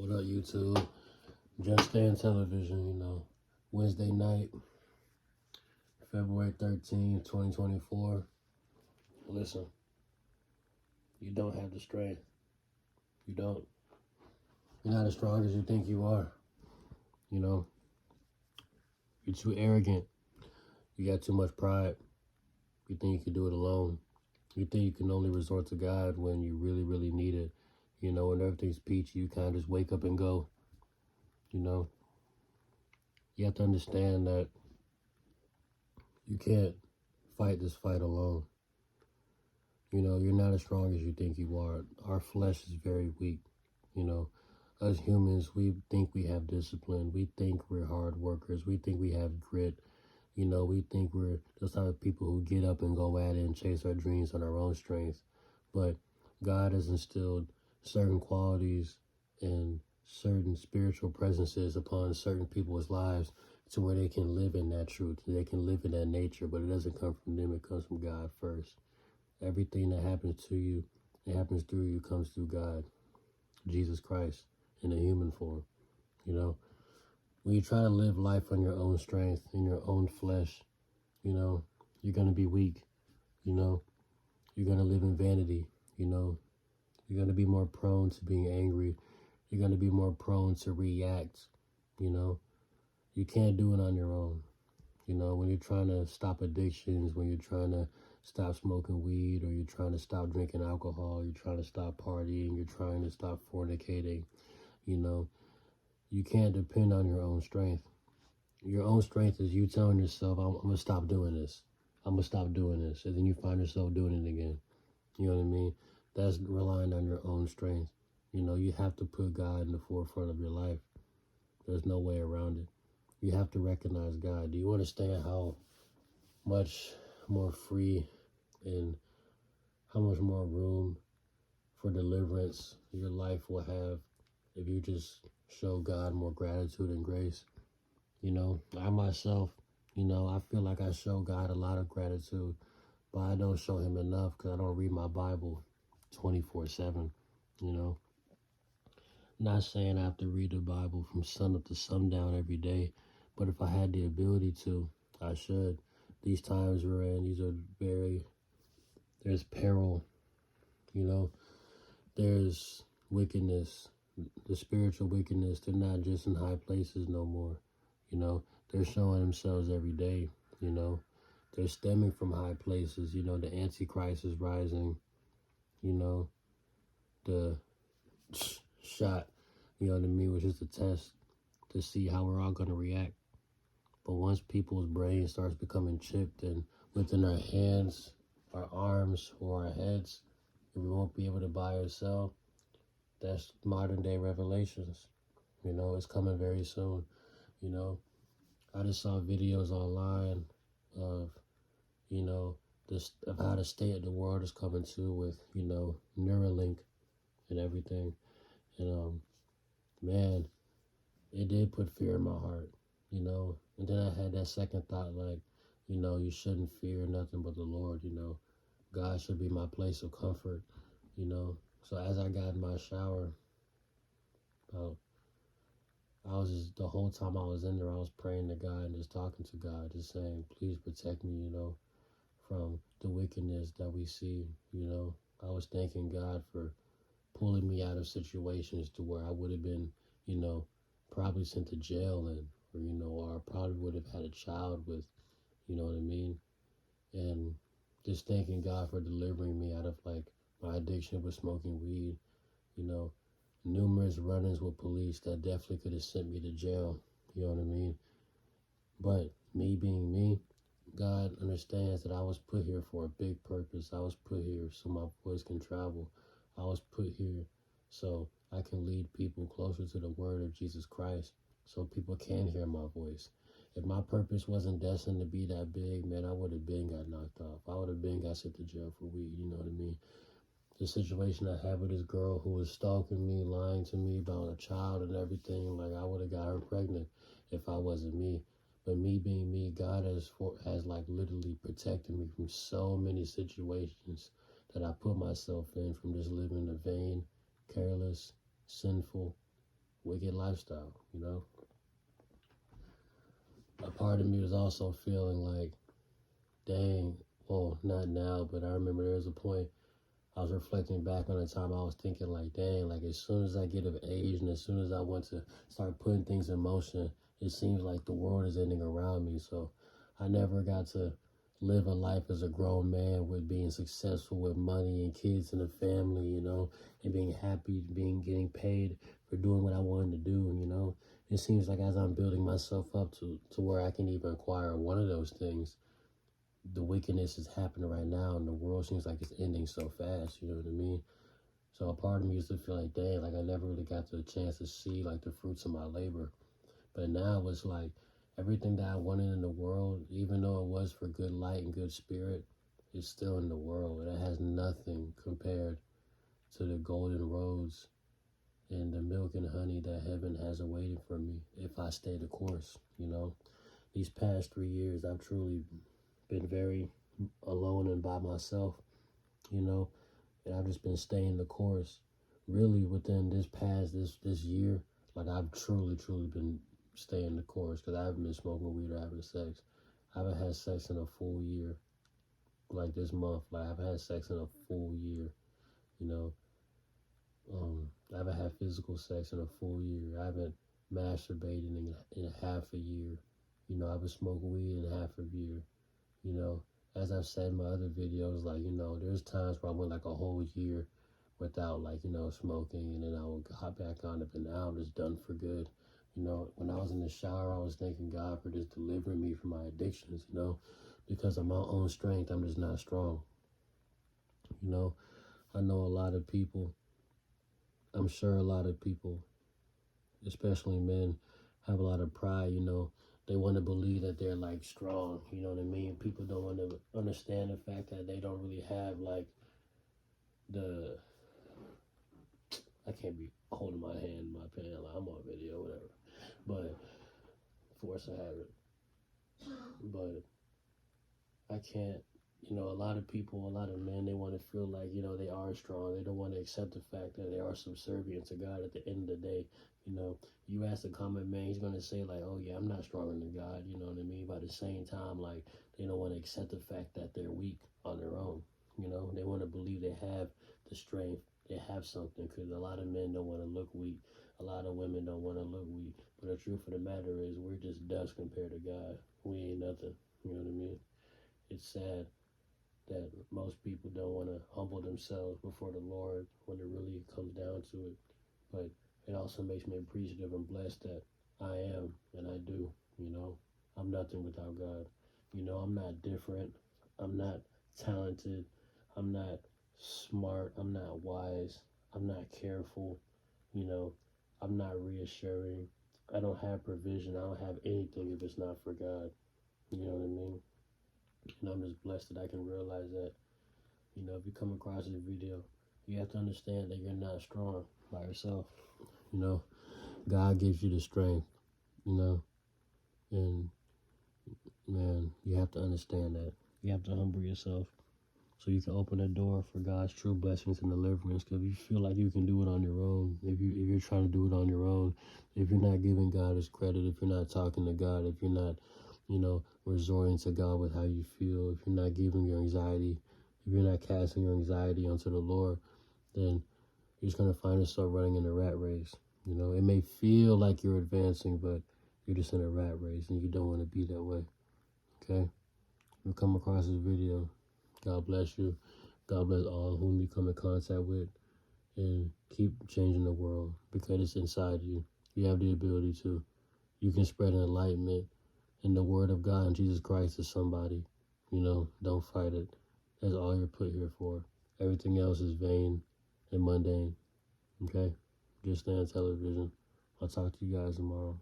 What up, YouTube? Just Stand Television, Wednesday night, February 13th, 2024. Listen, you don't have the strength. You don't. You're not as strong as you think you are. You're too arrogant. You got too much pride. You think you can do it alone. You think you can only resort to God when you really, really need it. When everything's peachy, you kind of just wake up and go. You have to understand that you can't fight this fight alone. You're not as strong as you think you are. Our flesh is very weak. Us humans, we think we have discipline. We think we're hard workers. We think we have grit. We think we're those type of people who get up and go at it and chase our dreams on our own strength. But God has instilled certain qualities and certain spiritual presences upon certain people's lives to where they can live in that truth. They can live in that nature, but it doesn't come from them. It comes from God first. Everything that happens to you, it happens through you, comes through God, Jesus Christ, in a human form. When you try to live life on your own strength, in your own flesh, you're going to be weak. You're going to live in vanity. You're going to be more prone to being angry. You're going to be more prone to react. You can't do it on your own. When you're trying to stop addictions, when you're trying to stop smoking weed, or you're trying to stop drinking alcohol, you're trying to stop partying, you're trying to stop fornicating, you can't depend on your own strength. Your own strength is you telling yourself, I'm going to stop doing this. I'm going to stop doing this. And then you find yourself doing it again. You know what I mean? That's relying on your own strength. You have to put God in the forefront of your life. There's no way around it. You have to recognize God. Do you understand how much more free and how much more room for deliverance your life will have if you just show God more gratitude and grace? I myself, I feel like I show God a lot of gratitude, but I don't show him enough because I don't read my Bible 24/7, Not saying I have to read the Bible from sun up to sundown every day, but if I had the ability to, I should. These times we're in, there's peril, there's wickedness, the spiritual wickedness. They're not just in high places no more, they're showing themselves every day, they're stemming from high places, the Antichrist is rising, the shot, which is the test to see how we're all going to react. But once people's brain starts becoming chipped and within our hands, our arms, or our heads, and we won't be able to buy or sell, that's modern day Revelations. It's coming very soon. I just saw videos online of, of how the state of the world is coming to with, Neuralink and everything. And, man, it did put fear in my heart, And then I had that second thought, like, you shouldn't fear nothing but the Lord, God should be my place of comfort, So as I got in my shower, the whole time I was in there, I was praying to God and just talking to God, just saying, please protect me, from the wickedness that we see, I was thanking God for pulling me out of situations to where I would have been, probably sent to jail or I probably would have had a child with, you know what I mean? And just thanking God for delivering me out of like my addiction with smoking weed, numerous run-ins with police that definitely could have sent me to jail, you know what I mean? But me being me, God understands that I was put here for a big purpose. I was put here so my voice can travel. I was put here so I can lead people closer to the word of Jesus Christ, so people can hear my voice. If my purpose wasn't destined to be that big, man, I would have been got knocked off. I would have been got sent to jail for weed, you know what I mean? The situation I had with this girl who was stalking me, lying to me about a child and everything, like I would have got her pregnant if I wasn't me. But me being me, God has like literally protected me from so many situations that I put myself in, from just living a vain, careless, sinful, wicked lifestyle, you know. A part of me was also feeling like, dang, well, not now, but I remember there was a point I was reflecting back on the time I was thinking like, dang, like as soon as I get of age and as soon as I want to start putting things in motion, it seems like the world is ending around me. So I never got to live a life as a grown man with being successful with money and kids and a family, you know, and being happy, getting paid for doing what I wanted to do, you know. It seems like as I'm building myself up to where I can even acquire one of those things, the wickedness is happening right now and the world seems like it's ending so fast, you know what I mean? So a part of me used to feel like, dang, like I never really got the chance to see like the fruits of my labor. But now it's like everything that I wanted in the world, even though it was for good light and good spirit, is still in the world. It has nothing compared to the golden roads and the milk and honey that heaven has awaiting for me if I stay the course, you know? These past 3 years, I've truly been very alone and by myself, you know, and I've just been staying the course. Really, within this year, like I've truly been staying the course because I haven't been smoking weed or having sex. I haven't had sex in a full year, like this month. Like I haven't had sex in a full year, you know. I haven't had physical sex in a full year. I haven't masturbated in half a year. You know, I haven't smoked weed in half a year. You know, as I've said in my other videos, like, you know, there's times where I went like a whole year without, like, you know, smoking, and then I would hop back on it, but now I'm just done for good. You know, when I was in the shower, I was thanking God for just delivering me from my addictions, you know, because of my own strength, I'm just not strong. You know, I know a lot of people, I'm sure a lot of people, especially men, have a lot of pride, you know. They want to believe that they're like strong, you know what I mean? People don't want to understand the fact that they don't really have like I can't be holding my hand in my pen like I'm on video, whatever. But force I have it. But I can't, you know, a lot of people, a lot of men, they want to feel like, you know, they are strong. They don't want to accept the fact that they are subservient to God at the end of the day. You know, you ask a common man, he's going to say like, oh yeah, I'm not stronger than God, you know what I mean? But at the same time, like, they don't want to accept the fact that they're weak on their own. You know, they want to believe they have the strength, they have something, because a lot of men don't want to look weak. A lot of women don't want to look weak. But the truth of the matter is, we're just dust compared to God. We ain't nothing. You know what I mean? It's sad that most people don't want to humble themselves before the Lord when it really comes down to it. But it also makes me appreciative and blessed that I am, and I do, you know. I'm nothing without God. You know, I'm not different. I'm not talented. I'm not smart. I'm not wise. I'm not careful. You know, I'm not reassuring. I don't have provision. I don't have anything if it's not for God. You know what I mean? And I'm just blessed that I can realize that. You know, if you come across this video, you have to understand that you're not strong by yourself. You know, God gives you the strength, you know, and man, you have to understand that. You have to humble yourself so you can open the door for God's true blessings and deliverance. Because if you feel like you can do it on your own, if you're trying to do it on your own, if you're not giving God his credit, if you're not talking to God, if you're not, you know, resorting to God with how you feel, if you're not giving your anxiety, if you're not casting your anxiety onto the Lord, then you're just going to find yourself running in a rat race. You know, it may feel like you're advancing, but you're just in a rat race and you don't want to be that way. Okay? If you come across this video, God bless you. God bless all whom you come in contact with. And keep changing the world because it's inside you. You have the ability to. You can spread enlightenment and the word of God and Jesus Christ to somebody. You know, don't fight it. That's all you're put here for. Everything else is vain and mundane. Okay? Just stand television. I'll talk to you guys tomorrow.